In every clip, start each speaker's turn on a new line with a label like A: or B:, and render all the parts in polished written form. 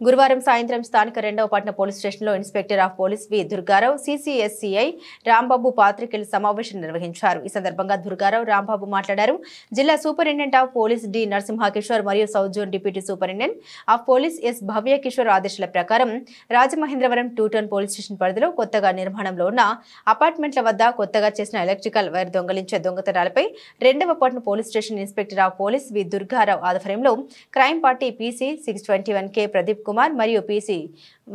A: గురువారం సాయంత్రం స్థానిక 2వ పట్టణ పోలీస్ స్టేషన్లో inspector of police V Durgarao, CCS CI Rambabu పాత్రికేయుల సమావేశం నిర్వహించారు. ఈ సందర్భంగా దుర్గారావు, రాంబాబు మాట్లాడారు. జిల్లా superintendent of police D Narasimhakishore మరియు south zone deputy superintendent of police S Bhavya Kishore ఆదేశాల ప్రకారం రాజమహేంద్రవరం 2 టౌన్ పోలీస్ స్టేషన్ పరిధిలో కొత్తగా నిర్మాణంలో ఉన్న అపార్ట్మెంట్ల వద్ద కొత్తగా చేసిన ఎలక్ట్రికల్ వైర్ దొంగలించే దొంగతనాలపై 2వ పట్టణ police station inspector of police V Durgarao ఆధ్వర్యంలో crime party PC 621K Pradeep Kumar మరియు పీసీ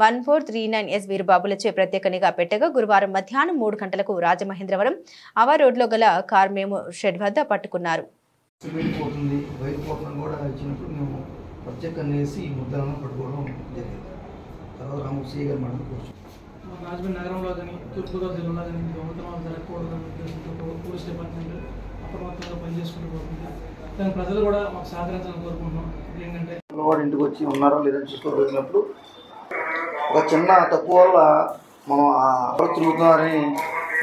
A: 1439S వీరబాబులచే ప్రత్యేక నిఘా పెట్టగా గురువారం మధ్యాహ్నం 3 గంటలకు రాజమహేంద్రవరం అవా రోడ్లో గల కార్ మేము షెడ్ వద్ద పట్టుకున్నారు.
B: రాజమండ్రి నగరంలో కానీ తూర్పుగోదావరి జిల్లాలో కానీ దొంగతనాలు జరగకూడదని ఉద్దేశంతో పోలీస్ డిపార్ట్మెంట్ అప్రమత్తంగా పనిచేసుకుంటూ పోతుంది. కానీ ప్రజలు కూడా మాకు సహకరించాలని కోరుకుంటున్నాం. ఏంటంటే
C: ఇంటికి వచ్చి ఉన్నారో లేదని చూసుకోగలిగినప్పుడు ఒక చిన్న తప్పు వల్ల మనం తిరుగుతున్నారని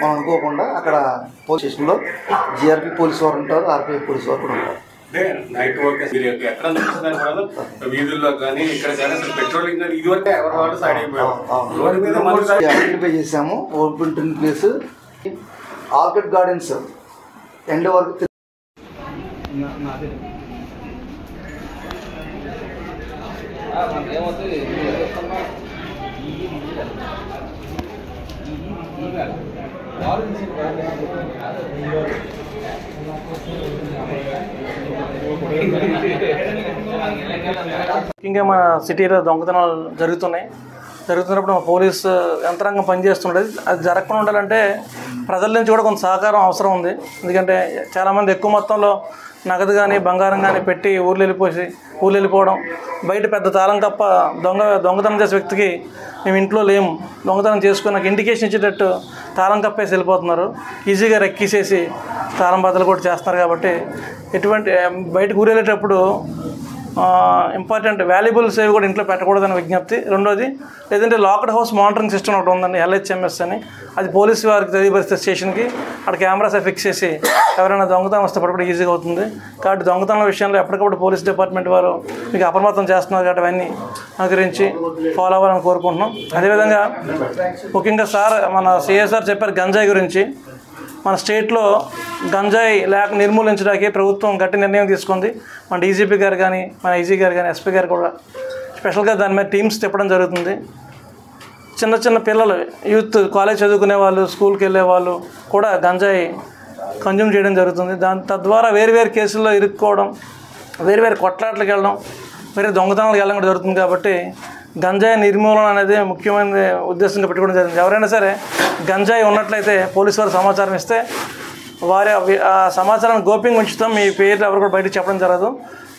C: మనం అనుకోకుండా అక్కడ పోలీస్ స్టేషన్లో జిఆర్పి పోలీసు వారు ఉంటారు, ఆర్పిఎఫ్ పోలీసు వారు కూడా ఉంటారు.
D: నైట్ వర్క్ ఎక్కడ వీధుల్లో కానీ ఇక్కడ కానీ పెట్రోలింగ్ ఇదివరకే ఎవరి సైడ్
C: ఐడెంటిఫై చేసాము. Open drink place, orchid gardens end వరకు
B: ముఖ్యంగా మన సిటీలో దొంగతనాలు జరుగుతున్నప్పుడు మా పోలీసు యంత్రాంగం పనిచేస్తుండేది. అది జరగకుండా ఉండాలంటే ప్రజల నుంచి కూడా కొంత సహకారం అవసరం ఉంది. ఎందుకంటే చాలామంది ఎక్కువ మొత్తంలో నగదు కానీ బంగారం కానీ పెట్టి ఊర్లు వెళ్ళిపోవడం, బయట పెద్ద తాళం కప్ప దొంగతనం చేసే వ్యక్తికి మేము ఇంట్లో లేము, దొంగతనం చేసుకుని నాకు ఇండికేషన్ ఇచ్చేటట్టు తాళం కప్పేసి వెళ్ళిపోతున్నారు. ఈజీగా రెక్కిసేసి తాళం బద్దలు కూడా చేస్తున్నారు. కాబట్టి ఎటువంటి బయటకు ఊరు వెళ్ళేటప్పుడు ఇంపార్టెంట్ వాల్యుబుల్స్ ఏవి కూడా ఇంట్లో పెట్టకూడదని విజ్ఞప్తి. రెండోది, లేదంటే లాక్డ్ హౌస్ మానిటరింగ్ సిస్టమ్ ఒకటి ఉందండి, LHMS అని. అది పోలీసు వారికి తెలియపరిస్తే స్టేషన్కి అక్కడ కెమెరాస్ ఫిక్స్ చేసి ఎవరైనా దొంగతనం వస్తే పడపడి ఈజీగా అవుతుంది. కాబట్టి దొంగతనం విషయంలో ఎప్పటికప్పుడు పోలీస్ డిపార్ట్మెంట్ వారు మీకు అప్రమత్తం చేస్తున్నారు. కాబట్టి అవన్నీ అనుకరించి ఫాలో అవ్వాలని కోరుకుంటున్నాం. అదేవిధంగా ముఖ్యంగా మన CSR చెప్పారు గంజాయి గురించి. మన స్టేట్లో గంజాయి నిర్మూలించడానికి ప్రభుత్వం గట్టి నిర్ణయం తీసుకుంది. మన డీజీపీ గారు కానీ, మన ఐజీ గారు కానీ, ఎస్పీ గారు కూడా స్పెషల్గా దాని మీద టీమ్స్ తిప్పడం జరుగుతుంది. చిన్న పిల్లలు, యూత్, కాలేజ్ చదువుకునే వాళ్ళు, స్కూల్కి వెళ్ళే వాళ్ళు కూడా గంజాయి కన్జ్యూమ్ చేయడం జరుగుతుంది. తద్వారా వేరు కేసుల్లో ఇరుక్కోవడం, వేరు కొట్లాట్లకు వెళ్ళడం, వేరే దొంగతనాలకు వెళ్ళడం కూడా జరుగుతుంది. కాబట్టి గంజాయి నిర్మూలన అనేది ముఖ్యమైన ఉద్దేశంగా పెట్టుకోవడం జరిగింది. ఎవరైనా సరే గంజాయి ఉన్నట్లయితే పోలీసు వారు సమాచారం ఇస్తే వారి ఆ సమాచారాన్ని గోప్యంగా ఉంచుతాం. మీ పేర్లు ఎవరు కూడా బయటకు చెప్పడం జరగదు.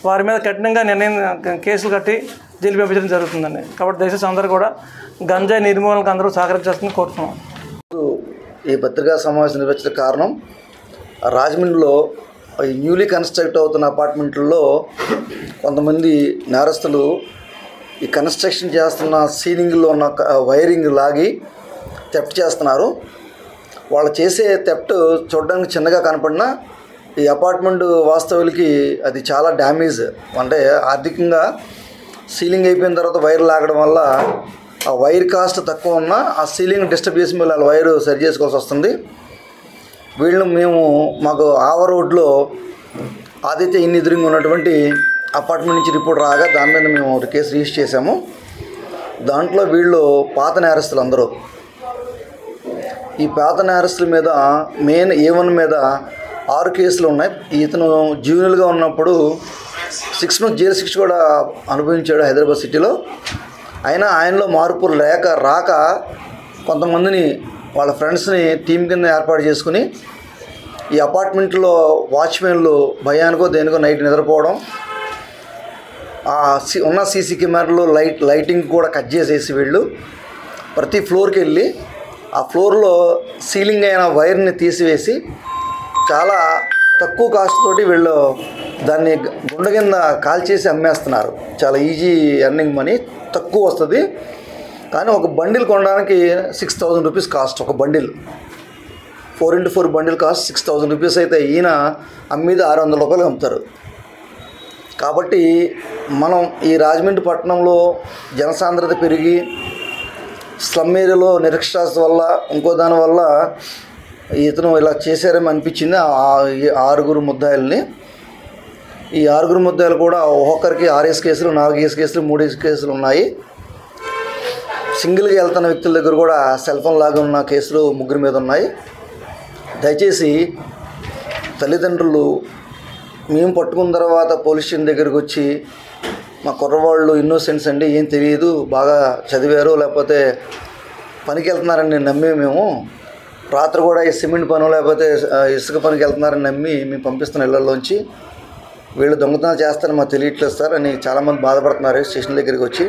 B: వారి మీద కఠినంగా కేసులు కట్టి జైలు పంపించడం జరుగుతుందండి. కాబట్టి దయచేసి అందరూ కూడా గంజాయి నిర్మూలనకు అందరూ సహకరించాల్సింది కోరుతున్నాం.
C: ఈ పత్రికా సమావేశం నిర్వహించిన కారణం, రాజమండ్రిలో న్యూలీ కన్స్ట్రక్ట్ అవుతున్న అపార్ట్మెంట్లలో కొంతమంది నేరస్తులు ఈ కన్స్ట్రక్షన్ చేస్తున్న సీలింగ్లో ఉన్న వైరింగ్ లాగి థెఫ్ట్ చేస్తున్నారు. వాళ్ళు చేసే థెఫ్ట్ చూడడానికి చిన్నగా కనపడినా ఈ అపార్ట్మెంట్ వాస్తవులకి అది చాలా డ్యామేజ్. అంటే ఆర్థికంగా సీలింగ్ అయిపోయిన తర్వాత వైర్ లాగడం వల్ల ఆ వైర్ కాస్ట్ తక్కువ ఉన్నా ఆ సీలింగ్ డిస్టర్బ్ చేసి మళ్ళీ వాళ్ళ వైర్ సరి చేసుకోవాల్సి వస్తుంది. వీళ్ళని మాకు ఆవ రోడ్లో ఆదిత్య ఇన్ ఎదురుగా ఉన్నటువంటి అపార్ట్మెంట్ నుంచి రిపోర్ట్ రాగా దాని మీద మేము కేసు రిజిస్టర్ చేశాము. దాంట్లో వీళ్ళు పాత నేరస్తులు అందరూ. ఈ పాత నేరస్తుల మీద మెయిన్ A1 మీద 6 కేసులు ఉన్నాయి. ఇతను జూనియర్గా ఉన్నప్పుడు 6 months జైలు శిక్ష కూడా అనుభవించాడు హైదరాబాద్ సిటీలో. అయినా ఆయనలో మార్పు రాక కొంతమందిని వాళ్ళ ఫ్రెండ్స్ని టీం కింద ఏర్పాటు చేసుకుని ఈ అపార్ట్మెంట్లో వాచ్మెన్లు భయానికో దేనికో నైట్ నిద్రపోవడం, ఉన్న సీసీ కెమెరాలు లైటింగ్ కూడా కట్ చేసేసి వీళ్ళు ప్రతి ఫ్లోర్కి వెళ్ళి ఆ ఫ్లోర్లో సీలింగ్ అయిన వైర్ని తీసివేసి చాలా తక్కువ కాస్ట్ తోటి వీళ్ళు దాన్ని గుండె కింద కాల్చేసి అమ్మేస్తున్నారు. చాలా ఈజీ ఎర్నింగ్ మనీ, తక్కువ వస్తుంది. కానీ ఒక బండిల్ కొనడానికి 6,000 రూపీస్ కాస్ట్. ఒక bundle 4x4 bundle cost 6,000 rupees అయితే ఈయన అమ్మీది 600 రూపాయలు అమ్ముతారు. కాబట్టి మనం ఈ రాజమండ్రి పట్టణంలో జనసాంద్రత పెరిగి స్లమ్ ఏరియాలో నిరక్షరాస్యత వల్ల ఇంకో దానివల్ల ఇతను ఇలా చేశారని అనిపించింది ఈ 6 ముద్దాయిల్ని. ఈ 6 ముద్దాయిలు కూడా ఒక్కొక్కరికి 6 కేసులు, 4 కేసులు, 3 కేసులు ఉన్నాయి. సింగిల్గా వెళ్తున్న వ్యక్తుల దగ్గర కూడా సెల్ ఫోన్ లాగా ఉన్న కేసులు 3 మీద ఉన్నాయి. దయచేసి తల్లిదండ్రులు మేము పట్టుకున్న తర్వాత పోలీస్ స్టేషన్ దగ్గరికి వచ్చి మా కుర్రవాళ్ళు ఇన్నోసెంట్స్ అండి, ఏం తెలియదు, బాగా చదివారు, లేకపోతే పనికి వెళ్తున్నారని నమ్మి మేము రాత్రి కూడా ఈ సిమెంట్ పను లేకపోతే ఇసుక పనికి వెళ్తున్నారని నమ్మి మేము పంపిస్తున్న ఇళ్లలోంచి వీళ్ళు దొంగతనం చేస్తారని మాకు తెలియట్లేదు సార్ అని చాలామంది బాధపడుతున్నారు స్టేషన్ దగ్గరికి వచ్చి.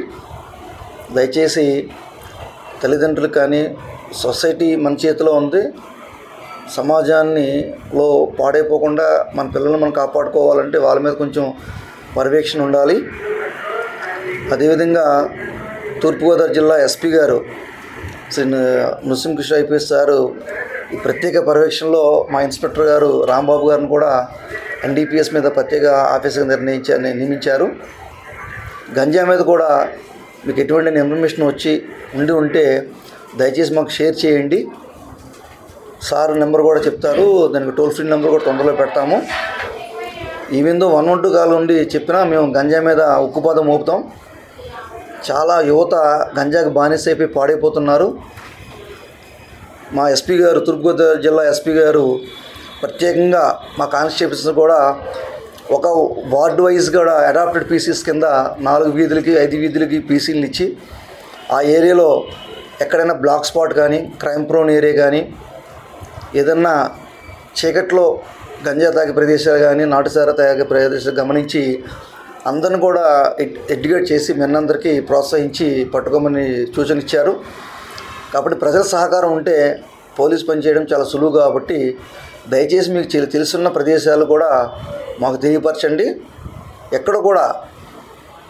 C: దయచేసి తల్లిదండ్రులకు కానీ సొసైటీ మన చేతిలో ఉంది. సమాజాన్నిలో పాడైపోకుండా మన పిల్లల్ని మనం కాపాడుకోవాలంటే వాళ్ళ మీద కొంచెం పర్యవేక్షణ ఉండాలి. అదేవిధంగా తూర్పుగోదావరి జిల్లా ఎస్పీ గారు శ్రీ నృసింహకృష్ణ ఐపీఎస్ సారు ఈ ప్రత్యేక పర్యవేక్షణలో మా ఇన్స్పెక్టర్ గారు రాంబాబు గారిని కూడా ఎన్డీపీఎస్ మీద ప్రత్యేక ఆఫీసర్గా నియమించారు. గంజా మీద కూడా మీకు ఎటువంటి ఇన్ఫర్మేషన్ ఉంటే దయచేసి మాకు షేర్ చేయండి. సార్ నెంబర్ కూడా చెప్తారు, దానికి టోల్ ఫ్రీ నెంబర్ కూడా తొందరలో పెడతాము. ఈవెందో 112 కాల్ ఉండి చెప్పినా మేము గంజా మీద ఉక్కుపాదం మోపుతాం. చాలా యువత గంజాకి బానిస అయిపోయి పాడైపోతున్నారు. మా ఎస్పీ గారు, తూర్పుగోదావరి జిల్లా ఎస్పీ గారు ప్రత్యేకంగా మా కానిస్టేబుల్స్ కూడా ఒక వార్డు వైజ్ కూడా అడాప్టెడ్ పీసీస్ కింద 4 వీధులకి 5 వీధులకి పీసీలను ఇచ్చి ఆ ఏరియాలో ఎక్కడైనా బ్లాక్ స్పాట్ కానీ క్రైమ్ ప్రోన్ ఏరియా కానీ ఏదన్నా చీకట్లో గంజా తాగే ప్రదేశాలు కానీ నాటుసారా తాగే ప్రదేశాలు గమనించి అందరిని కూడా ఎడ్యుకేట్ చేసి మెన్నందరికీ ప్రోత్సహించి పట్టుకోమని సూచన ఇచ్చారు. కాబట్టి ప్రజల సహకారం ఉంటే పోలీస్ పనిచేయడం చాలా సులువు. కాబట్టి దయచేసి మీకు తెలుసున్న ప్రదేశాలు కూడా మాకు తెలియపరచండి. ఎక్కడ కూడా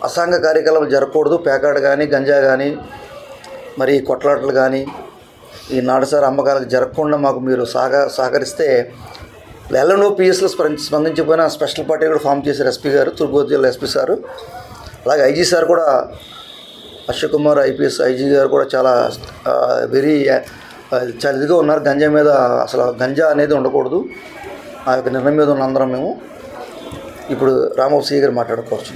C: అసాంఘ కార్యకలాపాలు జరగకూడదు. పేకాట కానీ గంజా కానీ మరి కొట్లాటలు కానీ ఈ నాటుసారా అమ్మకాలకు జరగకుండా మాకు మీరు సహకరిస్తే ఎల్ఎన్ఓ పిఎస్లో స్పందించిపోయిన స్పెషల్ పార్టీ కూడా ఫామ్ చేశారు ఎస్పీ గారు, తూర్పుగోదావరి జిల్లా ఎస్పీ సారు. అలాగే ఐజీ సార్ కూడా అశోక్ కుమార్ ఐపీఎస్ ఐజీ గారు కూడా చాలా చాలా ఇదిగా ఉన్నారు. గంజా మీద అసలు గంజా అనేది ఉండకూడదు ఆ యొక్క నిర్ణయం మీద ఉన్న అందరం మేము. ఇప్పుడు రామబాబు సి గారు మాట్లాడుకోవచ్చు.